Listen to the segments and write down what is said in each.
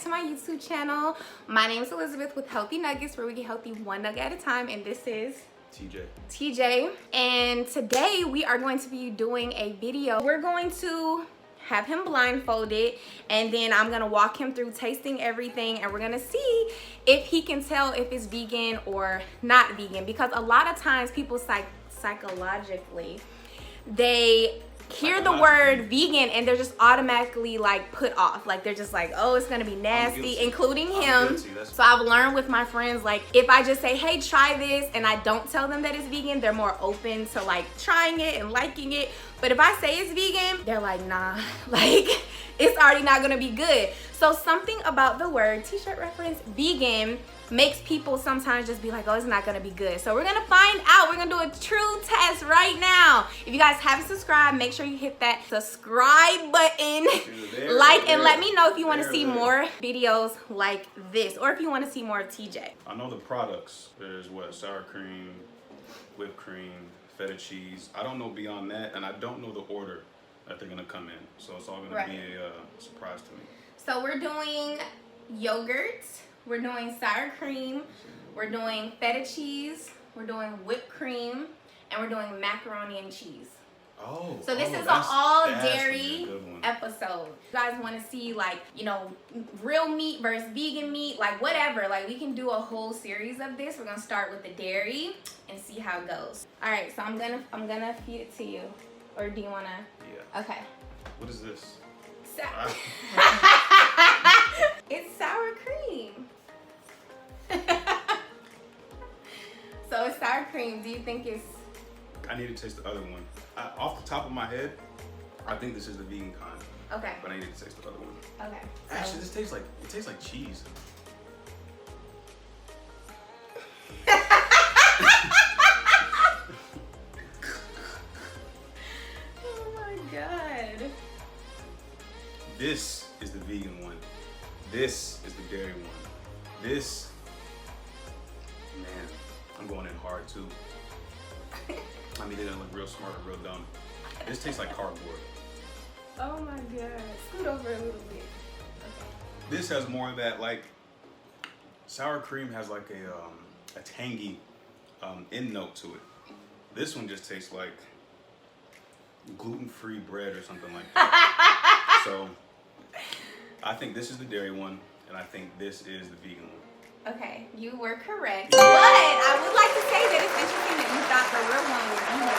to my YouTube channel. My name is Elizabeth with Healthy Nuggets, where we get healthy one nugget at a time, and this is TJ. And today we are going to be doing a video. We're going to have him blindfolded, and then I'm gonna walk him through tasting everything, and we're gonna see if he can tell if it's vegan or not vegan, because a lot of times people psychologically, they hear the word vegan and they're just automatically like put off, like they're just like, oh, it's gonna be nasty, including him. So I've learned with my friends, like if I just say, hey, try this, and I don't tell them that it's vegan, they're more open to like trying it and liking it. But if I say it's vegan, they're like, nah, like it's already not gonna be good. So something about the word, t-shirt reference, vegan, makes people sometimes just be like, oh, it's not gonna be good. So we're gonna find out. We're gonna do a true test right now. If you guys haven't subscribed, make sure you hit that subscribe button, and let me know if you want to see more videos like this, or if you want to see more of TJ. I know the products. There's what, sour cream, whipped cream, feta cheese. I don't know beyond that, and I don't know the order that they're gonna come in. So it's all gonna be a surprise to me. So we're doing yogurt, we're doing sour cream, we're doing feta cheese, we're doing whipped cream, and we're doing macaroni and cheese. Oh, so this is an all dairy episode. You guys want to see, like, you know, real meat versus vegan meat, like whatever. Like, we can do a whole series of this. We're gonna start with the dairy and see how it goes. All right, so I'm gonna feed it to you, or do you wanna? Yeah. Okay. What is this? It's sour cream. So it's sour cream. Do you think it's? I need to taste the other one. Off the top of my head, I think this is the vegan kind. Okay. But I need to taste the other one. Okay. Actually, this tastes like cheese. Oh my god. This is the vegan one. This is the dairy one. This, man, I'm going in hard too. I mean, they didn't look real smart or real dumb. This tastes like cardboard. Oh my god. Scoot over a little bit. Okay. This has more of that, like, sour cream has like a tangy end note to it. This one just tastes like gluten-free bread or something like that. So I think this is the dairy one, and I think this is the vegan one. Okay, you were correct. But I would like to say that it's interesting that you thought the real one was vegan.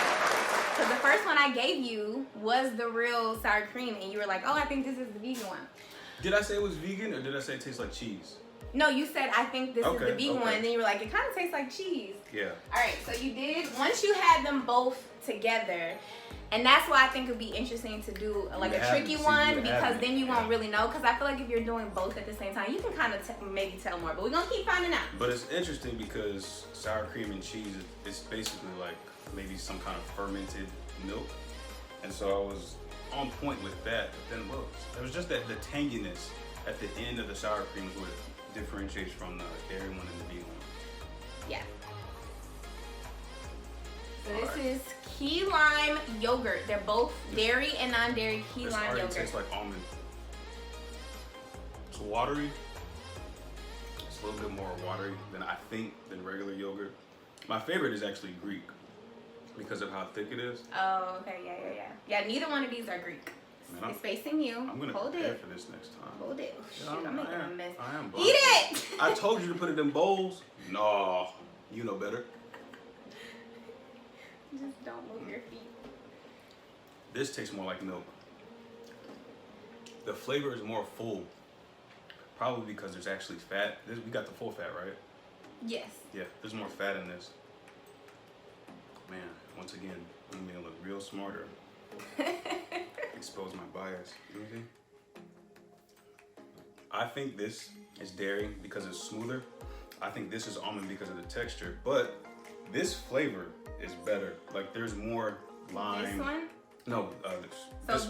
Because the first one I gave you was the real sour cream, and you were like, oh, I think this is the vegan one. Did I say it was vegan, or did I say it tastes like cheese? No, you said, I think this is the vegan one, and then you were like, it kind of tastes like cheese. Yeah. All right, so you did, once you had them both together, and that's why I think it would be interesting to do like a tricky one, because then you won't really know. Because I feel like if you're doing both at the same time, you can kind of maybe tell more. But we're gonna keep finding out. But it's interesting because sour cream and cheese is basically like maybe some kind of fermented milk, and so I was on point with that. But then look, there was just that the tanginess at the end of the sour cream is what differentiates from the dairy one and the vegan one. Yeah. So this is key lime yogurt. They're both dairy and non-dairy key lime yogurt. It tastes like almond. It's watery. It's a little bit more watery than regular yogurt. My favorite is actually Greek because of how thick it is. Oh, okay, yeah. Neither one of these are Greek. Man, it's facing you. I'm gonna prepare for this next time. Hold it. Shoot, I'm making a mess. I am. Eat it. I told you to put it in bowls. No, you know better. Just don't move your feet. This tastes more like milk. The flavor is more full. Probably because there's actually fat. We got the full fat, right? Yes. Yeah, there's more fat in this. Man, once again, I'm gonna look real smarter. Expose my bias. Okay. I think this is dairy because it's smoother. I think this is almond because of the texture. But this flavor is better. Like, there's more lime. This one? No,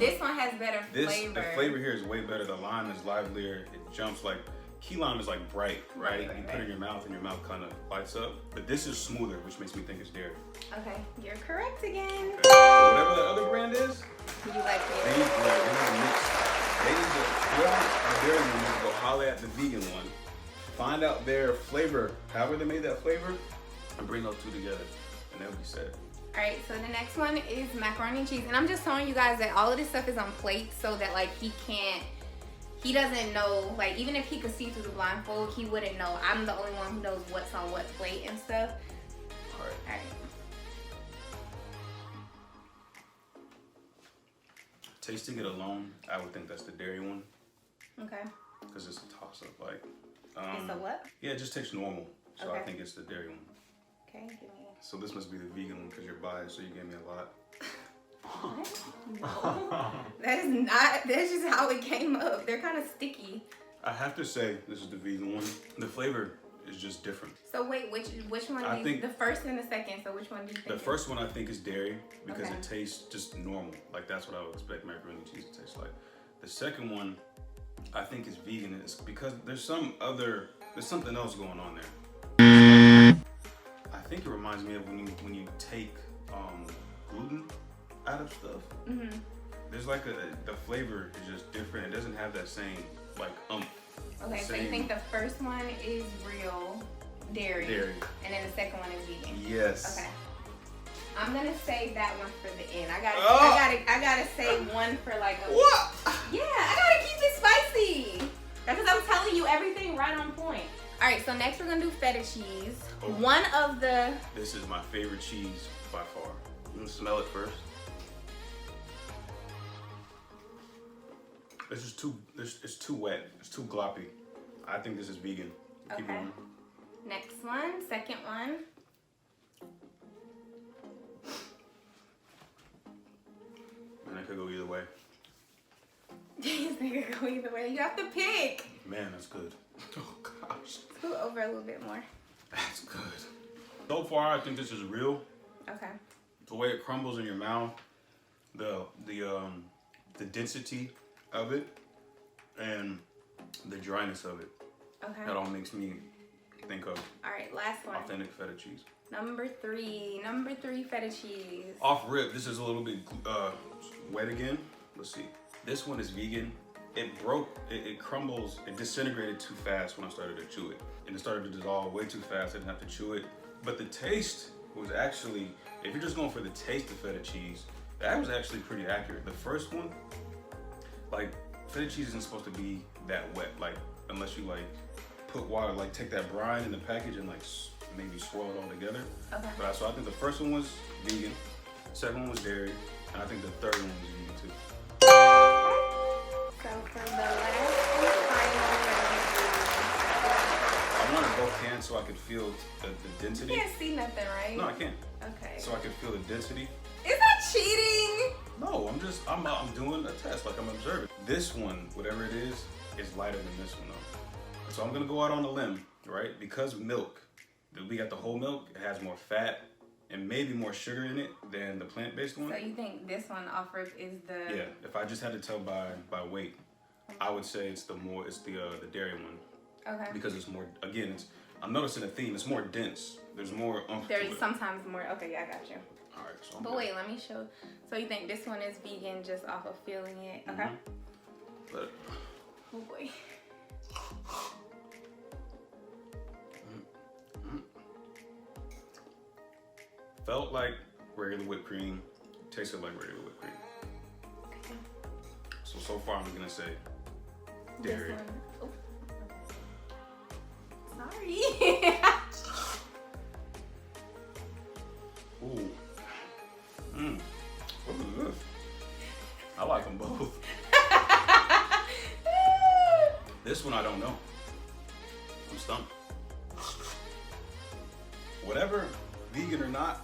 this one has better flavor. The flavor here is way better. The lime is livelier. It jumps like, key lime is like bright, right? You put it in your mouth and your mouth kind of lights up. But this is smoother, which makes me think it's dairy. Okay, you're correct again. Okay. So whatever that other brand is, you like it? they They need to, whoever dairy one needs to go holler at the vegan one, find out their flavor, however they made that flavor, and bring those two together, and they'll be set. All right, so the next one is macaroni and cheese, and I'm just telling you guys that all of this stuff is on plates so that like he doesn't know, like even if he could see through the blindfold, he wouldn't know. I'm the only one who knows what's on what plate and stuff. All right. All right. Tasting it alone, I would think that's the dairy one. Okay. Because it's a toss-up, like. It's a what? Yeah, it just tastes normal, so okay. I think it's the dairy one. Okay, give me. So this must be the vegan one because you're biased, so you gave me a lot. What? No. That is not. That's just how it came up. They're kind of sticky. I have to say this is the vegan one. The flavor is just different. So wait, which one? I think the first and the second. So which one do you think? The first one I think is dairy because okay. it tastes just normal. Like that's what I would expect macaroni and cheese to taste like. The second one I think is vegan. It's because there's something else going on there. I think it reminds me of when you take gluten out of stuff. Mm-hmm. There's like the flavor is just different. It doesn't have that same like Okay, so you think the first one is real dairy, and then the second one is vegan. Yes. Okay. I'm gonna save that one for the end. I gotta say one for like a. What? Yeah, I gotta keep it spicy. Because I'm telling you everything right on point. All right, so next we're gonna do feta cheese. Oh. One of the. This is my favorite cheese by far. I'm gonna smell it first. This is too. It's too wet. It's too gloppy. I think this is vegan. Keep Okay. going. Next one, second one. Man, it could go either way. This nigga go either way. You have to pick. Man, that's good. Oh gosh. Scoot over a little bit more. That's good. So far, I think this is real. Okay. The way it crumbles in your mouth, the density of it, and the dryness of it. Okay. That all makes me think of All right, last one. authentic feta cheese. Number three feta cheese. Off rip, this is a little bit wet again. Let's see. This one is vegan. It broke, it crumbles, it disintegrated too fast when I started to chew it. And it started to dissolve way too fast, I didn't have to chew it. But the taste was actually, if you're just going for the taste of feta cheese, that was actually pretty accurate. The first one, like, feta cheese isn't supposed to be that wet, like, unless you like put water, like take that brine in the package and like maybe swirl it all together. Okay. But so I think the first one was vegan, second one was dairy, and I think the third one was vegan too. So for the last one, I wanted both hands so I could feel the density. you can't see nothing, right? No, I can't. Okay. So I could feel the density. Is that cheating? No, I'm doing a test, like I'm observing. This one, whatever it is lighter than this one though. So I'm gonna go out on a limb, right? Because milk, we got the whole milk, it has more fat and maybe more sugar in it than the plant-based one. So you think this one off rip is the... Yeah, if I just had to tell by weight, I would say it's the dairy one. Okay. Because it's more, again, I'm noticing a theme, it's more dense. There's more oomph to it. There's sometimes more, okay, yeah, I got you. All right, so but wait, let me show. So you think this one is vegan just off of feeling it? Okay. Mm-hmm. But, oh boy. felt like regular whipped cream, tasted like regular whipped cream. Okay. So far I'm gonna say dairy. This one. Oh. Sorry. Ooh. What is this? I like them both. This one I don't know. I'm stumped. Whatever, vegan or not,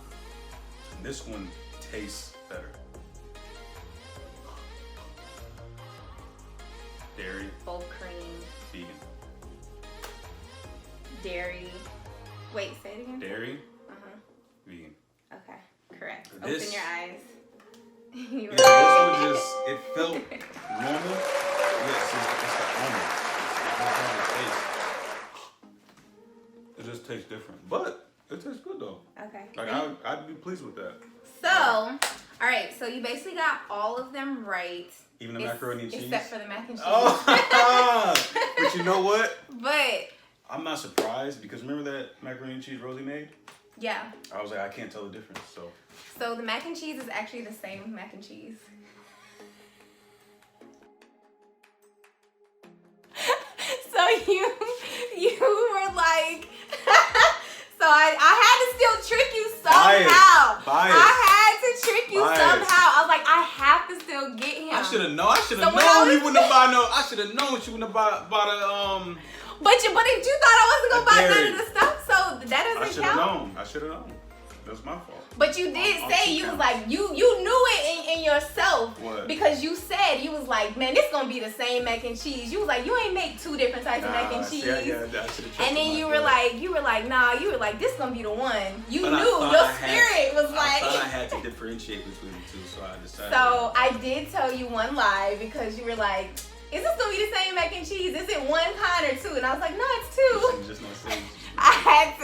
this one tastes better. Dairy. Full cream. Vegan. Dairy. Wait, say it again. Dairy. Vegan. Okay, correct. This, open your eyes. Yeah, this one just, it felt normal. Yes, it's the almond. It just tastes different, but it tastes good though. Okay. Like I'd be pleased with that. So, all All right, so you basically got all of them right. Even the macaroni and cheese? Except for the mac and cheese. Oh, but you know what? But I'm not surprised because remember that macaroni and cheese Rosie made? Yeah. I was like, I can't tell the difference, so. So the mac and cheese is actually the same mac and cheese. So you were like, so I had to still trick you somehow. Bias. I had to trick you somehow. I was like, I have to still get him. I should have known. I should have known you wouldn't have bought no. I should have known she wouldn't have bought a But if you thought I wasn't gonna buy none of the stuff, so that doesn't count. I should have known. That was my fault. But you did say you was like you knew it in yourself. What? Because you said you was like, man, this gonna be the same mac and cheese. You was like, you ain't make two different types of mac and cheese. And then you were like, nah, you were like, this gonna be the one. You knew your spirit was like. I thought I had to differentiate between the two, so I decided. So I did tell you one lie because you were like, is this gonna be the same mac and cheese? Is it one kind or two? And I was like, no, it's two. Just not saying. I had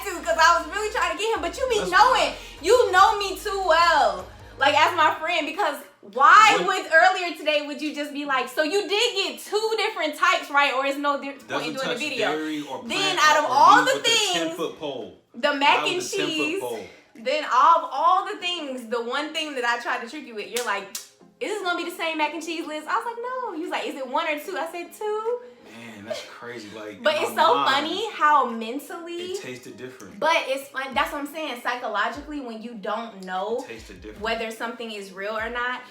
to because I was really trying to get him, but you be knowing, you know me too well, like as my friend, because why earlier today would you just be like, so you did get two different types, right? Or is no point in doing the video? Then out of all the things, the mac and cheese, then all the things, the one thing that I tried to trick you with, you're like, is this gonna be the same mac and cheese, Liz? I was like, no. You was like, is it one or two? I said two. Man, that's crazy. Like, but it's so funny how mentally it tasted different. But it's fun. That's what I'm saying. Psychologically, when you don't know whether something is real or not,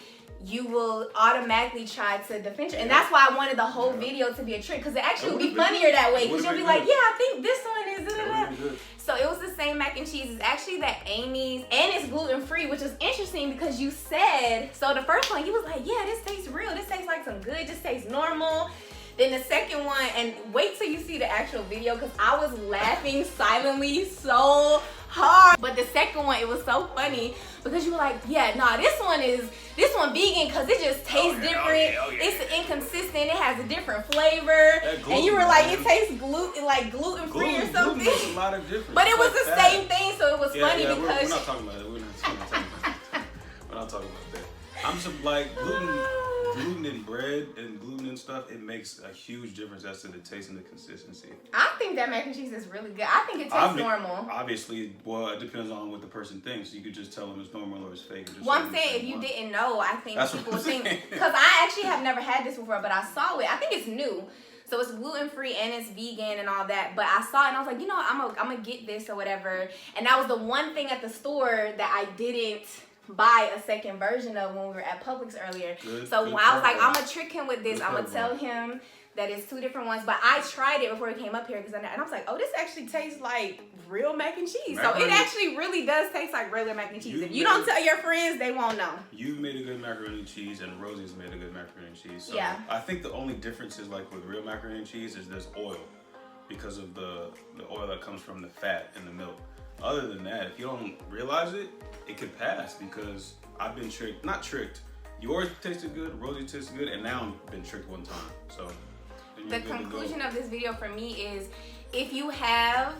you will automatically try to defend it. And that's why I wanted the whole video to be a trick, because it actually would be funnier that way. Because you'll be like, yeah, I think this one is. So it was the same mac and cheese. It's actually that Amy's, and it's gluten-free, which is interesting because you said, so the first one, you was like, yeah, this tastes real. This tastes like some good. This tastes normal. Then the second one, and wait till you see the actual video because I was laughing silently so hard. But the second one, it was so funny because you were like, yeah, nah, this one vegan because it just tastes different. It's inconsistent. It has a different flavor. And you were like, it tastes gluten-free or something. Makes a lot of difference. But it was the same thing, so it was funny because we're not talking about it. We're not talking about that. I'm just like gluten in bread and gluten and stuff, it makes a huge difference as to the taste and the consistency. I think that mac and cheese is really good. I think it tastes normal. Obviously, well, it depends on what the person thinks. You could just tell them it's normal or it's fake. Well, I'm saying if you didn't know, I think people think, because I actually have never had this before, but I saw it. I think it's new. So it's gluten-free and it's vegan and all that. But I saw it and I was like, you know what, I'm gonna get this or whatever. And that was the one thing at the store that I didn't buy a second version of when we were at Publix earlier. So when I was like, I'm gonna trick him with this. I'm gonna tell him that it's two different ones. But I tried it before it came up here and I was like, oh, this actually tastes like real mac and cheese. So it actually really does taste like regular mac and cheese. If you don't tell your friends, they won't know. You've made a good macaroni and cheese, and Rosie's made a good macaroni and cheese. So yeah. I think the only difference is like with real macaroni and cheese is there's oil because of the oil that comes from the fat in the milk. Other than that, if you don't realize it, it could pass because I've been tricked. Not tricked. Yours tasted good, Rosie tasted good, and now I've been tricked one time. So the conclusion of this video for me is if you have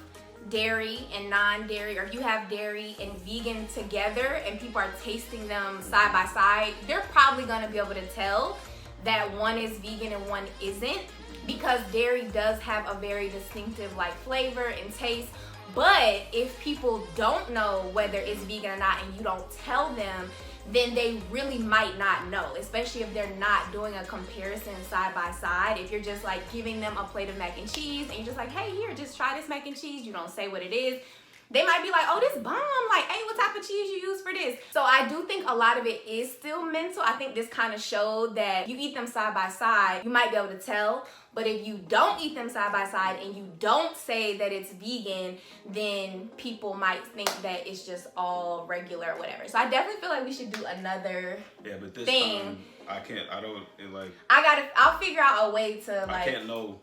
dairy and non-dairy, or if you have dairy and vegan together and people are tasting them side by side, they're probably gonna be able to tell that one is vegan and one isn't, because dairy does have a very distinctive like flavor and taste. But if people don't know whether it's vegan or not and you don't tell them, then they really might not know, especially if they're not doing a comparison side by side. If you're just like giving them a plate of mac and cheese and you're just like, hey, here, just try this mac and cheese. You don't say what it is. They might be like, oh, this bomb. Like, hey, what type of cheese you use for this? So I do think a lot of it is still mental. I think this kind of showed that you eat them side by side, you might be able to tell. But if you don't eat them side by side and you don't say that it's vegan, then people might think that it's just all regular or whatever. So I definitely feel like we should do another but this thing. Time, I'll figure out a way to like. I can't know.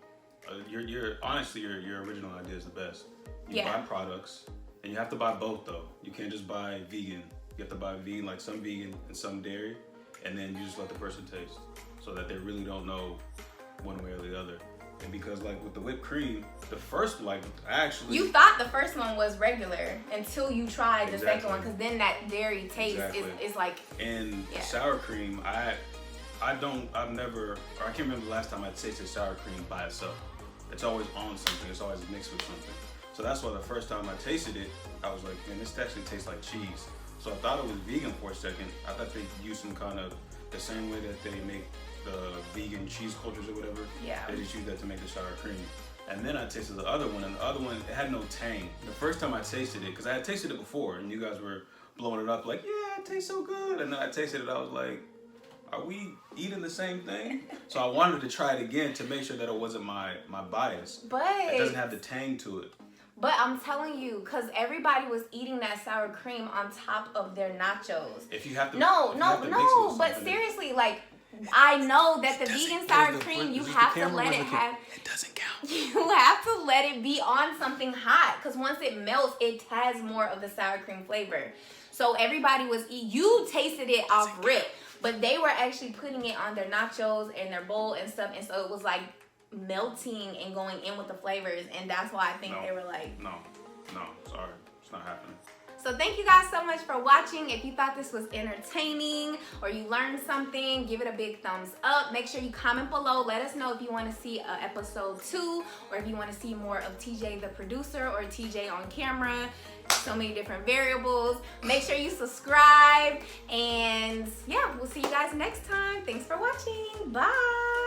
Honestly, your original idea is the best. You buy products, and you have to buy both though. You can't just buy vegan. You have to buy vegan, like some vegan and some dairy, and then you just let the person taste, so that they really don't know one way or the other. And because like with the whipped cream, the first like actually you thought the first one was regular until you tried the second one, because then that dairy taste is like. And sour cream, I've never, or I can't remember the last time I tasted sour cream by itself. It's always on something. It's always mixed with something. So that's why the first time I tasted it, I was like, man, this actually tastes like cheese. So I thought it was vegan for a second. I thought they used some kind of the same way that they make the vegan cheese cultures or whatever. Yeah. They just use that to make the sour cream. And then I tasted the other one, and the other one, it had no tang. The first time I tasted it, because I had tasted it before, and you guys were blowing it up like, yeah, it tastes so good. And then I tasted it, I was like, are we eating the same thing? So I wanted to try it again to make sure that it wasn't my bias. But it doesn't have the tang to it. But I'm telling you, because everybody was eating that sour cream on top of their nachos. If you have to, but seriously, like, I know that the vegan sour cream, you have to let it have. It doesn't count. You have to let it be on something hot, because once it melts, it has more of the sour cream flavor. So everybody was you tasted it off rip, but they were actually putting it on their nachos and their bowl and stuff, and so it was like melting and going in with the flavors, and that's why I think they were like, no, sorry, it's not happening. So thank you guys so much for watching. If you thought this was entertaining or you learned something, give it a big thumbs up. Make sure you comment below. Let us know if you want to see episode 2, or if you want to see more of TJ the producer or TJ on camera. So many different variables. Make sure you subscribe, and yeah, we'll see you guys next time. Thanks for watching. Bye.